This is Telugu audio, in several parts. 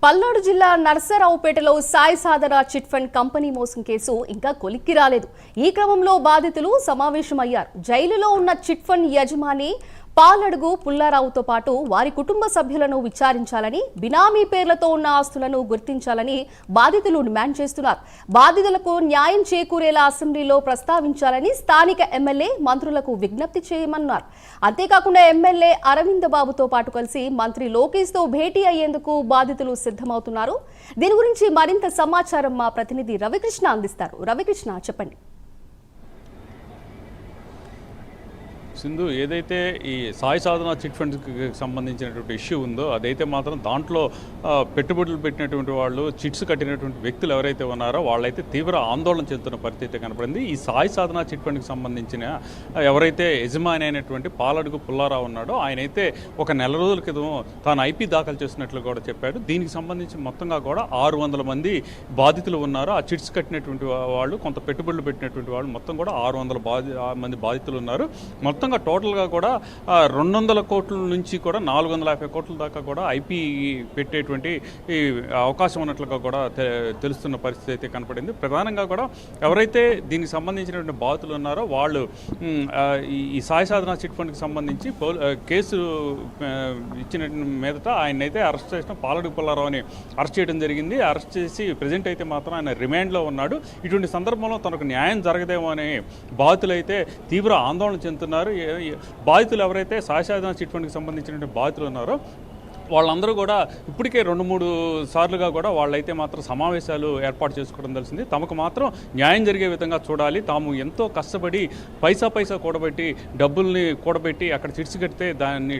పల్నాడు జిల్లా నర్సరావుపేటలో సాయి సాధన చిట్ ఫండ్ కంపెనీ మోసం కేసు ఇంకా కొలిక్కి రాలేదు. ఈ క్రమంలో బాధితులు సమావేశమయ్యారు. జైలులో ఉన్న చిట్ ఫండ్ యజమాని పాలడుగు పుల్లారావుతో పాటు వారి కుటుంబ సభ్యులను విచారించాలని, బినామీ పేర్లతో ఉన్న ఆస్తులను గుర్తించాలని బాధితులు డిమాండ్ చేస్తున్నారు. బాధితులకు న్యాయం చేకూరేలా అసెంబ్లీలో ప్రస్తావించాలని స్థానిక ఎమ్మెల్యే మంత్రులకు విజ్ఞప్తి చేయమన్నారు. అంతేకాకుండా ఎమ్మెల్యే అరవింద్ బాబుతో పాటు కలిసి మంత్రి లోకేష్ తో భేటీ అయ్యేందుకు బాధితులు సిద్ధమవుతున్నారు. దీని గురించి మరింత సమాచారం మా ప్రతినిధి రవికృష్ణ అందిస్తారు. రవికృష్ణ, చెప్పండి. సింధు, ఏదైతే ఈ సాయి సాధన చిట్ ఫండ్కి సంబంధించినటువంటి ఇష్యూ ఉందో అదైతే మాత్రం దాంట్లో పెట్టుబడులు పెట్టినటువంటి వాళ్ళు, చిట్స్ కట్టినటువంటి వ్యక్తులు ఎవరైతే ఉన్నారో వాళ్ళైతే తీవ్ర ఆందోళన చెందుతున్న పరిస్థితి కనపడింది. ఈ సాయి సాధన చిట్ ఫండ్కి సంబంధించిన ఎవరైతే యజమాని అయినటువంటి పాలడుగు పుల్లారావు ఉన్నాడో ఆయనైతే ఒక నెల రోజుల క్రితం తాను ఐపీ దాఖలు చేసినట్లు కూడా చెప్పాడు. దీనికి సంబంధించి మొత్తంగా కూడా 600 మంది బాధితులు ఉన్నారు. ఆ చిట్స్ కట్టినటువంటి వాళ్ళు, కొంత పెట్టుబడులు పెట్టినటువంటి వాళ్ళు మొత్తం కూడా 600 మంది బాధితులు ఉన్నారు. మొత్తం టోటల్గా కూడా 200 కోట్ల నుంచి కూడా 450 కోట్ల దాకా కూడా ఐపీ పెట్టేటువంటి అవకాశం ఉన్నట్లుగా కూడా తెలుస్తున్న పరిస్థితి అయితే కనపడింది. ప్రధానంగా కూడా ఎవరైతే దీనికి సంబంధించినటువంటి బాధితులు ఉన్నారో వాళ్ళు ఈ సాయి సాధన చిట్ ఫండ్కి సంబంధించి కేసు ఇచ్చిన మీదట ఆయన అయితే అరెస్ట్ చేసిన పాలడుగు పుల్లారావుని అరెస్ట్ చేయడం జరిగింది. అరెస్ట్ చేసి ప్రజెంట్ అయితే మాత్రం ఆయన రిమాండ్లో ఉన్నాడు. ఇటువంటి సందర్భంలో తనకు న్యాయం జరగదేమో అని బాధితులు అయితే తీవ్ర ఆందోళన చెందుతున్నారు. బాధితులు ఎవరైతే సాయి సాధన చిట్ ఫండ్కి సంబంధించినటువంటి బాధితులు ఉన్నారో వాళ్ళందరూ కూడా ఇప్పటికే 2-3 సార్లుగా కూడా వాళ్ళైతే మాత్రం సమావేశాలు ఏర్పాటు చేసుకోవడం తెలిసింది. తమకు మాత్రం న్యాయం జరిగే విధంగా చూడాలి, తాము ఎంతో కష్టపడి పైసా కూడబెట్టి డబ్బుల్ని కూడబెట్టి అక్కడ చిట్స్ కడితే దాన్ని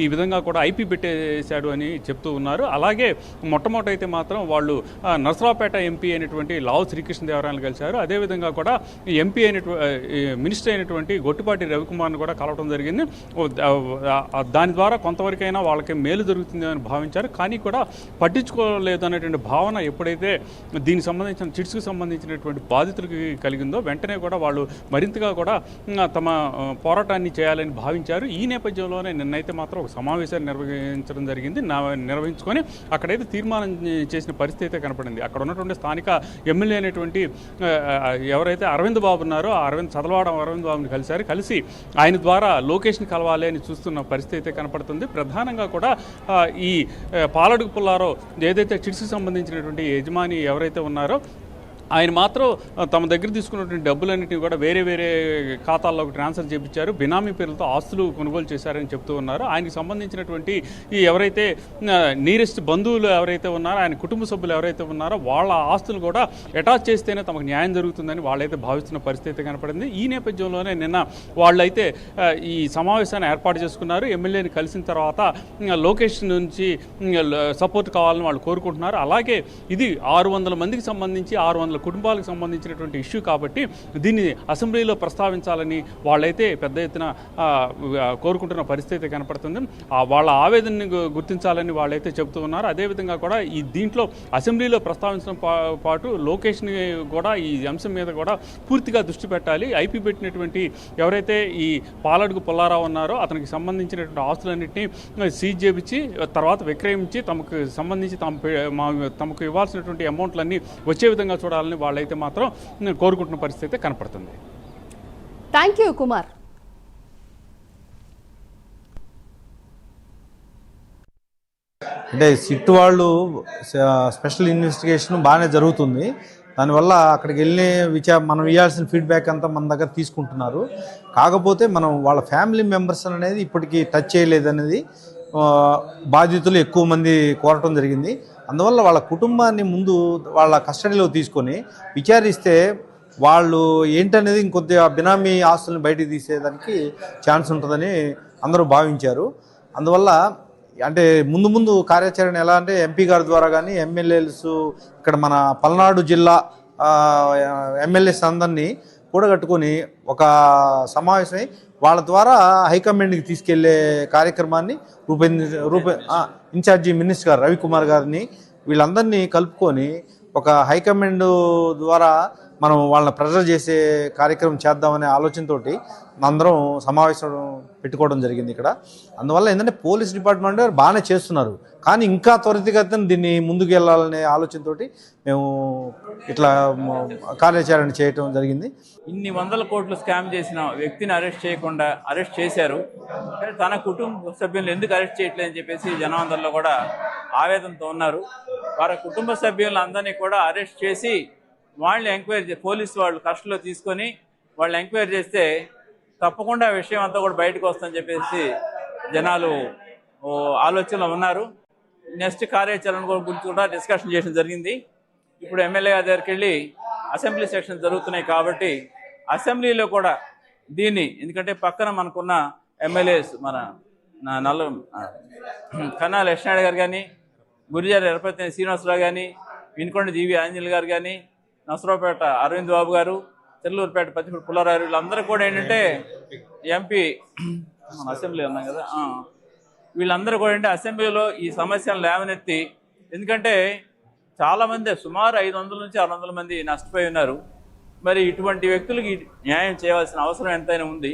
ఈ విధంగా కూడా ఐపీ పెట్టేశాడు అని చెప్తూ ఉన్నారు. అలాగే మొట్టమొదటైతే మాత్రం వాళ్ళు నర్సరావుపేట ఎంపీ అయినటువంటి లావు శ్రీకృష్ణదేవరాయలు కలిశారు. అదేవిధంగా కూడా ఎంపీ మినిస్టర్ అయినటువంటి గొట్టిపాటి రవికుమార్ని కూడా కలవడం జరిగింది. దాని ద్వారా కొంతవరకైనా వాళ్ళకి మేలు జరుగుతుంది అని భావించారు. కానీ కూడా పట్టించుకోలేదు అనేటువంటి భావన ఎప్పుడైతే దీనికి సంబంధించిన చిట్స్కి సంబంధించినటువంటి బాధితులకి కలిగిందో వెంటనే కూడా వాళ్ళు మరింతగా కూడా తమ పోరాటాన్ని చేయాలని భావించారు. ఈ నేపథ్యంలోనే నిన్నైతే మాత్రం ఒక సమావేశాన్ని నిర్వహించడం జరిగింది. నిర్వహించుకొని అక్కడైతే తీర్మానం చేసిన పరిస్థితి అయితే కనపడింది. అక్కడ ఉన్నటువంటి స్థానిక ఎమ్మెల్యే అయినటువంటి ఎవరైతే అరవింద్ బాబు ఉన్నారో చదలవాడ అరవింద్ బాబుని కలిసి ఆయన ద్వారా లోకేష్ని కలవాలి అని చూస్తున్న పరిస్థితి అయితే కనపడుతుంది. ప్రధానంగా కూడా ఈ పాలడుగు పుల్లారావు ఏదైతే చిట్స్కి సంబంధించినటువంటి యజమాని ఎవరైతే ఉన్నారో ఆయన మాత్రం తమ దగ్గర తీసుకున్నటువంటి డబ్బులన్నింటినీ కూడా వేరే ఖాతాల్లోకి ట్రాన్స్ఫర్ చేయించారు, బినామీ పేర్లతో ఆస్తులు కొనుగోలు చేశారని చెప్తూ ఉన్నారు. ఆయనకి సంబంధించినటువంటి ఈ ఎవరైతే నీరెస్ట్ బంధువులు ఎవరైతే ఉన్నారో, ఆయన కుటుంబ సభ్యులు ఎవరైతే ఉన్నారో వాళ్ళ ఆస్తులు కూడా అటాచ్ చేస్తేనే తమకు న్యాయం జరుగుతుందని వాళ్ళైతే భావిస్తున్న పరిస్థితి కనపడింది. ఈ నేపథ్యంలోనే నిన్న వాళ్ళైతే ఈ సమావేశాన్ని ఏర్పాటు చేసుకున్నారు. ఎమ్మెల్యేని కలిసిన తర్వాత లోకేష్ నుంచి సపోర్ట్ కావాలని వాళ్ళు కోరుకుంటున్నారు. అలాగే ఇది 600 మందికి సంబంధించి 600 కుటుంబాలకు సంబంధించినటువంటి ఇష్యూ కాబట్టి దీన్ని అసెంబ్లీలో ప్రస్తావించాలని వాళ్ళైతే పెద్ద ఎత్తున కోరుకుంటున్న పరిస్థితి కనపడుతుంది. వాళ్ళ ఆవేదనని గుర్తించాలని వాళ్ళైతే చెబుతూ ఉన్నారు. అదేవిధంగా కూడా ఈ దీంట్లో అసెంబ్లీలో ప్రస్తావించడం పాటు లోకేష్ని కూడా ఈ అంశం మీద కూడా పూర్తిగా దృష్టి పెట్టాలి. ఐపీ పెట్టినటువంటి ఎవరైతే ఈ పాలడుగు పుల్లారావు ఉన్నారో అతనికి సంబంధించినటువంటి ఆస్తులన్నింటినీ సీజ్ చేయించి తర్వాత విక్రయించి తమకు సంబంధించి తమకు ఇవ్వాల్సినటువంటి అమౌంట్లన్నీ వచ్చే విధంగా చూడాలని వాళ్ళైతే మాత్రం కోరుకుంటున్న పరిస్థితి కనపడుతుంది. Thank you Kumar. అంటే సిట్ వాళ్ళు స్పెషల్ ఇన్వెస్టిగేషన్ బాగానే జరుగుతుంది. దానివల్ల అక్కడికి వెళ్ళి మనం ఇవ్వాల్సిన ఫీడ్బ్యాక్ అంతా మన దగ్గర తీసుకుంటున్నారు. కాకపోతే మనం వాళ్ళ ఫ్యామిలీ మెంబర్స్ అనేది ఇప్పటికీ టచ్ చేయలేదనేది బాధితులు ఎక్కువ మంది కోరటం జరిగింది. అందువల్ల వాళ్ళ కుటుంబాన్ని ముందు వాళ్ళ కస్టడీలో తీసుకొని విచారిస్తే వాళ్ళు ఏంటనేది ఇంకొద్దిగా బినామీ ఆస్తులను బయటికి తీసేదానికి ఛాన్స్ ఉంటుందని అందరూ భావించారు. అందువల్ల అంటే ముందు కార్యాచరణ ఎలా అంటే ఎంపీ గారి ద్వారా కానీ ఎమ్మెల్యేస్ ఇక్కడ మన పల్నాడు జిల్లా ఎమ్మెల్యేస్ అందరినీ కూడగట్టుకొని ఒక సమావేశమై వాళ్ళ ద్వారా హైకమాండ్కి తీసుకెళ్లే కార్యక్రమాన్ని ఇన్ఛార్జి మినిస్టర్ గారు రవికుమార్ గారిని వీళ్ళందరినీ కలుపుకొని ఒక హైకమాండ్ ద్వారా మనం వాళ్ళని ప్రెషర్ చేసే కార్యక్రమం చేద్దామనే ఆలోచనతోటి అందరం సమావేశం పెట్టుకోవడం జరిగింది ఇక్కడ. అందువల్ల ఏంటంటే పోలీస్ డిపార్ట్మెంట్ బాగానే చేస్తున్నారు, కానీ ఇంకా త్వరితగతిన దీన్ని ముందుకు వెళ్ళాలనే ఆలోచనతోటి మేము ఇట్లా కార్యాచరణ చేయటం జరిగింది. ఇన్ని వందల కోట్లు స్కామ్ చేసిన వ్యక్తిని అరెస్ట్ చేయకుండా అరెస్ట్ చేశారు, కానీ తన కుటుంబ సభ్యులను ఎందుకు అరెస్ట్ చేయట్లేదని చెప్పేసి జనం అందరిలో కూడా ఆవేదనతో ఉన్నారు. వారి కుటుంబ సభ్యులను అందరినీ కూడా అరెస్ట్ చేసి వాళ్ళని ఎంక్వైరీ పోలీసు వాళ్ళు కస్టడీలో తీసుకొని వాళ్ళు ఎంక్వైరీ చేస్తే తప్పకుండా విషయం అంతా కూడా బయటకు వస్తుందని చెప్పేసి జనాలు ఆలోచనలో ఉన్నారు. నెక్స్ట్ కార్యాచరణ గురించి కూడా డిస్కషన్ చేయడం జరిగింది. ఇప్పుడు ఎమ్మెల్యే గారి దగ్గరికి వెళ్ళి అసెంబ్లీ సెక్షన్ జరుగుతున్నాయి కాబట్టి అసెంబ్లీలో కూడా దీన్ని, ఎందుకంటే పక్కన మనకున్న ఎమ్మెల్యేస్ మన కన్నా లక్ష్మణ్ గారు కానీ, గురిజారి ఎరపతి శ్రీనివాసరావు కానీ, వినుకొండ జీవి ఆంజనేయులు గారు కానీ, నసరావుపేట అరవింద్ బాబు గారు, చెల్లూరుపేట పచ్చిపూడి పుల్లారావు, వీళ్ళందరూ కూడా ఏంటంటే ఎంపీ మన అసెంబ్లీ ఉన్నాం కదా, వీళ్ళందరూ కూడా ఏంటంటే అసెంబ్లీలో ఈ సమస్యలను లేవనెత్తి, ఎందుకంటే చాలామంది సుమారు 500 నుంచి 600 మంది నష్టపోయి ఉన్నారు. మరి ఇటువంటి వ్యక్తులకి న్యాయం చేయవలసిన అవసరం ఎంతైనా ఉంది.